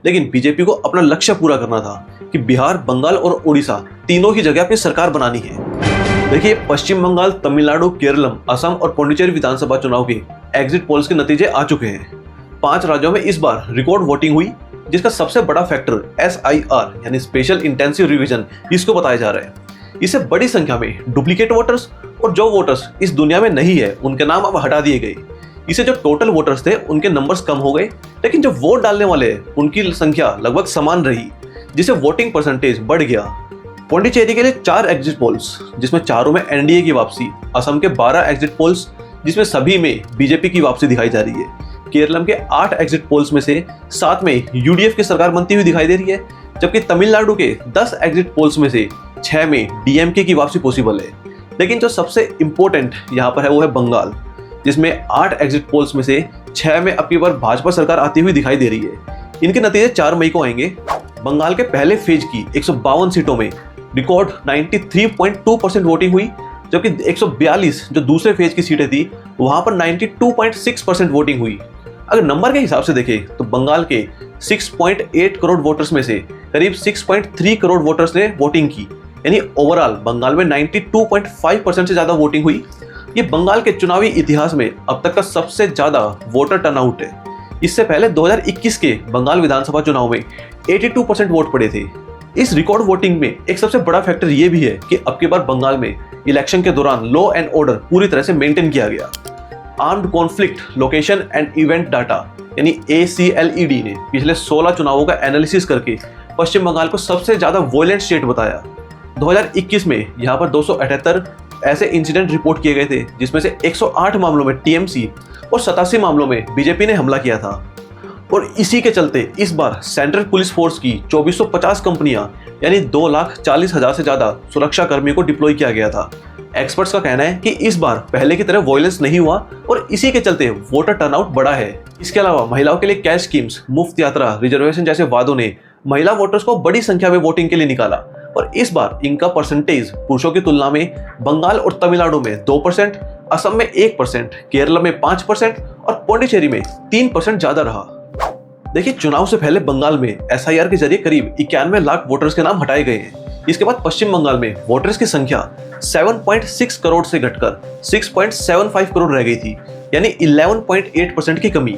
लेकिन बीजेपी को अपना लक्ष्य पूरा करना था कि बिहार, बंगाल और उड़ीसा तीनों ही जगह अपनी सरकार बनानी है। देखिए, पश्चिम बंगाल, तमिलनाडु, केरलम, असम और पौंडीचेरी विधानसभा चुनाव के एग्जिट पोल्स के नतीजे आ चुके हैं। 5 राज्यों में इस बार रिकॉर्ड वोटिंग हुई, जिसका सबसे बड़ा फैक्टर SIR यानी स्पेशल इंटेंसिव रिवीजन इसको बताया जा रहा है। इससे बड़ी संख्या में डुप्लीकेट वोटर्स और जो वोटर्स इस दुनिया में नहीं है उनके नाम अब हटा दिए गए। इससे जो टोटल वोटर्स थे उनके नंबर्स कम हो गए, लेकिन जो वोट डालने वाले हैं उनकी संख्या लगभग समान रही, जिससे वोटिंग परसेंटेज बढ़ गया। पौंडीचेरी के लिए 4 एग्जिट पोल्स, जिसमें चारों में NDA की वापसी, असम के 12 एग्जिट पोल्स जिसमें सभी में बीजेपी की वापसी दिखाई जा रही है, केरलम के 8 एग्जिट पोल्स में से 7 में UDF की सरकार बनती हुई दिखाई दे रही है, जबकि तमिलनाडु के 10 एग्जिट पोल्स में से 6 में DMK की वापसी पॉसिबल है। लेकिन जो सबसे इंपॉर्टेंट यहाँ पर है वो है बंगाल, जिसमें 8 एग्जिट पोल्स में से 6 में अब की बार भाजपा सरकार आती हुई दिखाई दे रही है। इनके नतीजे 4 मई को आएंगे। बंगाल के पहले फेज की 152 सीटों में रिकॉर्ड 93.2% वोटिंग हुई, जबकि 142 जो दूसरे फेज की सीटें थी वहां पर 92.6% वोटिंग हुई। अगर नंबर के हिसाब से देखें तो बंगाल के 6.8 करोड़ वोटर्स में से करीब 6.3 करोड़ वोटर्स ने वोटिंग की, यानी ओवरऑल बंगाल में 92.5% से ज्यादा वोटिंग हुई। ये बंगाल के चुनावी इतिहास में अब तक का सबसे ज्यादा वोटर टर्नआउट है। इससे पहले 2021 के बंगाल विधानसभा चुनाव में 82% वोट पड़े थे। इस रिकॉर्ड वोटिंग में एक सबसे बड़ा फैक्टर ये भी है कि अब की बार बंगाल में इलेक्शन के दौरान लॉ एंड ऑर्डर पूरी तरह से मेंटेन किया गया। Armed conflict location and event data यानी ACLED ने पिछले 16 चुनावों का एनालिसिस करके पश्चिम बंगाल को सबसे ज्यादा वॉयलेंट स्टेट बताया। 2021 में यहाँ पर 278 ऐसे इंसिडेंट रिपोर्ट किए गए थे, जिसमें से 108 मामलों में TMC और 87 मामलों में बीजेपी ने हमला किया था। और इसी के चलते इस बार सेंट्रल पुलिस फोर्स की 2450 कंपनियां यानी 2,40,000 से ज्यादा सुरक्षा कर्मियों को डिप्लॉय किया गया था। एक्सपर्ट्स का कहना है कि इस बार पहले की तरह वॉयलेंस नहीं हुआ और इसी के चलते वोटर टर्नआउट बढ़ा है। इसके अलावा महिलाओं के लिए कैश स्कीम्स, मुफ्त यात्रा, रिजर्वेशन जैसे वादों ने महिला वोटर्स को बड़ी संख्या में वोटिंग के लिए निकाला और इस बार इनका परसेंटेज पुरुषों की तुलना में बंगाल और तमिलनाडु में 2%, असम में 1%, केरल में 5% और पौंडीचेरी में 3% ज्यादा रहा। देखिए, चुनाव से पहले बंगाल में SIR के जरिए करीब 91 लाख वोटर्स के नाम हटाए गए हैं। इसके बाद पश्चिम बंगाल में वोटर्स की संख्या 7.6 करोड़ से घटकर 6.75 करोड़ रह गई थी, यानी 11.8% की कमी।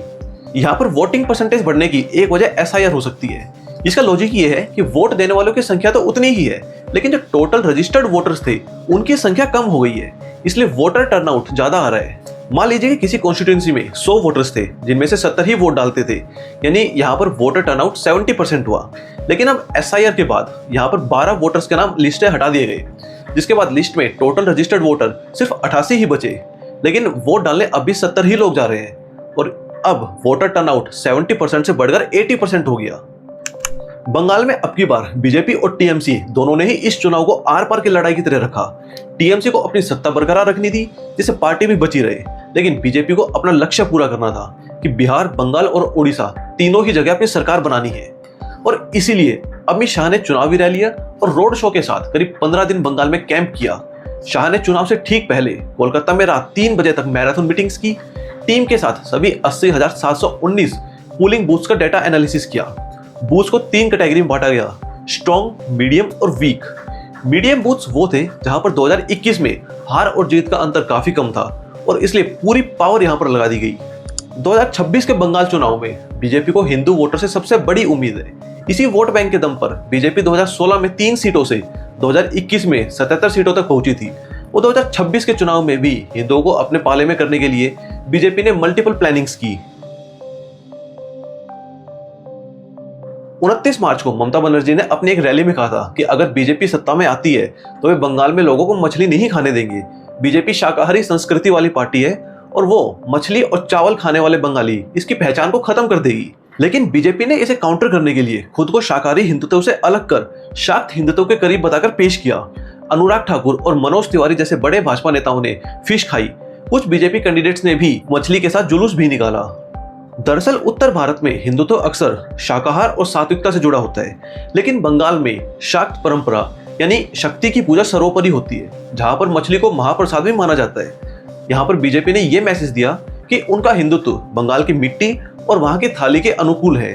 यहाँ पर वोटिंग परसेंटेज बढ़ने की एक वजह SIR हो सकती है। इसका लॉजिक ये है कि वोट देने वालों की संख्या तो उतनी ही है, लेकिन जो टोटल रजिस्टर्ड वोटर्स थे उनकी संख्या कम हो गई है, इसलिए वोटर टर्नआउट ज्यादा आ रहा है। मान लीजिए कि किसी कॉन्स्टिट्यूंसी में 100 वोटर्स थे, जिनमें से 70 ही वोट डालते थे, यानी यहाँ पर वोटर टर्नआउट 70% हुआ। लेकिन अब SIR के बाद यहाँ पर 12 वोटर्स के नाम लिस्ट से हटा दिए गए, जिसके बाद लिस्ट में टोटल रजिस्टर्ड वोटर सिर्फ 88 ही बचे, लेकिन वोट डालने अब भी 70 ही लोग जा रहे हैं और अब वोटर टर्नआउट 70% से बढ़कर 80% हो गया। बंगाल में अब की बार बीजेपी और TMC दोनों ने ही इस चुनाव को आर पार की लड़ाई की तरह रखा। TMC को अपनी सत्ता बरकरार रखनी थी, जिससे पार्टी भी बची रहे, लेकिन बीजेपी को अपना लक्ष्य पूरा करना था कि बिहार, बंगाल और उड़ीसा तीनों ही जगह अपनी सरकार बनानी है। और इसीलिए अमित शाह ने चुनावी रैलियां और रोड शो के साथ करीब 15 दिन बंगाल में कैंप किया। शाह ने चुनाव से ठीक पहले कोलकाता में रात 3 बजे तक मैराथन मीटिंग्स की। टीम के साथ सभी 80,719 पोलिंग बूथ्स का डेटा एनालिसिस किया। बूथ्स को 3 कैटेगरी में बांटा गया, स्ट्रॉन्ग, मीडियम और वीक। मीडियम बूथ्स वो थे जहां पर 2021 में हार और जीत का अंतर काफी कम था और इसलिए पूरी पावर यहां पर लगा दी गई। 2026 के बंगाल चुनाव में बीजेपी को हिंदू वोटर से सबसे बड़ी उम्मीद है। इसी वोट बैंक के दम पर बीजेपी 2016 में 3 सीटों से 2021 में 77 सीटों तक पहुंची थी। वो 2026 के चुनाव में भी हिंदुओं को अपने पाले में करने के लिए बीजेपी ने मल्टीपल प्लानिंग्स की। 29 मार्च को ममता बनर्जी ने अपनी एक रैली में कहा था कि अगर बीजेपी सत्ता में आती है तो वे बंगाल में लोगों को मछली नहीं खाने देंगे। बीजेपी शाकाहारी संस्कृति वाली पार्टी है और वो मछली और चावल खाने वाले बंगाली इसकी पहचान को खत्म कर देगी। लेकिन बीजेपी ने इसे काउंटर करने के लिए खुद को शाकाहारी हिंदुत्व से अलग कर शाक्त हिंदुत्व के करीब बताकर पेश किया। अनुराग ठाकुर और मनोज तिवारी जैसे बड़े भाजपा नेताओं ने फिश खाई। कुछ बीजेपी कैंडिडेट्स ने भी मछली के साथ जुलूस भी निकाला। दरअसल उत्तर भारत में हिंदुत्व अक्सर शाकाहार और सात्विकता से जुड़ा होता है, लेकिन बंगाल में शाक्त परंपरा यानी शक्ति की पूजा सर्वोपरि होती है, जहां पर मछली को महाप्रसाद भी माना जाता है। यहाँ पर बीजेपी ने यह मैसेज दिया कि उनका हिंदुत्व बंगाल की मिट्टी और वहां की थाली के अनुकूल है।